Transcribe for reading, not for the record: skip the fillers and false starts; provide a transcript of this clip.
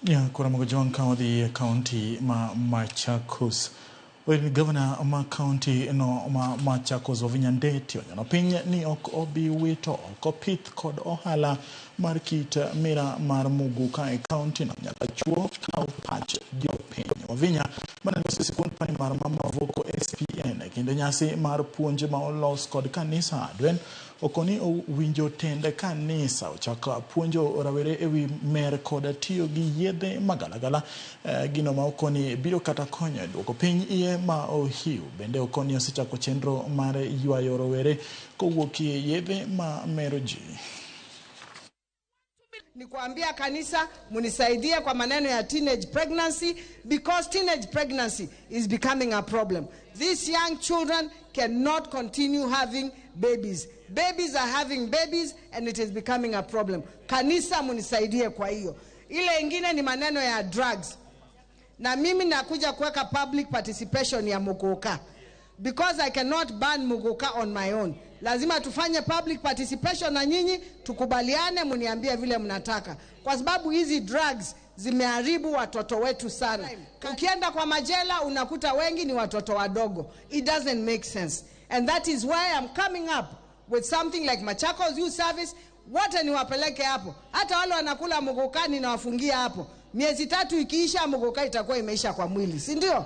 Ya kura mgojoan county ma Machakos. Well, Governor ma county no ma Machakos ovinyandeti onyono piny ni ok obi wito oko pith kod ohala mar kit mira mar muguka e county no nyaka chuo kaw pach jopiny. Ovinya maneno sikund pani mar Mama Voko SPN kinde nyasi mar puonj ma olos kod kanisa adwen okoni winjo tende kanisa ochako puonjo rawere ewi mer kod tiyo gi yedhe magalagala gino ma okoni biro kata konyo e duoko piny iye ma ohiu. Bende okoni osechako chenro mar ywayo rowere kowuok yedhe ma mero ji. Ni kuambia kanisa munisaidie kwa maneno ya teenage pregnancy, because teenage pregnancy is becoming a problem. These young children cannot continue having babies. Babies are having babies and it is becoming a problem. Kanisa munisaidie kwa hiyo. Ile ingine ni maneno ya drugs. Na mimi nakuja kuweka public participation ya muguka. Because I cannot ban muguka on my own. Lazima tufanye public participation na nyinyi, tukubaliane, muniambie vile mnataka. Kwa sababu hizi drugs zimeharibu watoto wetu sana. Ukienda kwa majela unakuta wengi ni watoto wadogo. It doesn't make sense. And that is why I'm coming up with something like Machakos Youth Service. Wote niwapeleke hapo. Hata wale wanakula muguka ninawafungia hapo. Miezi 3 ikiisha muguka itakuwa imeisha kwa mwili, si ndio?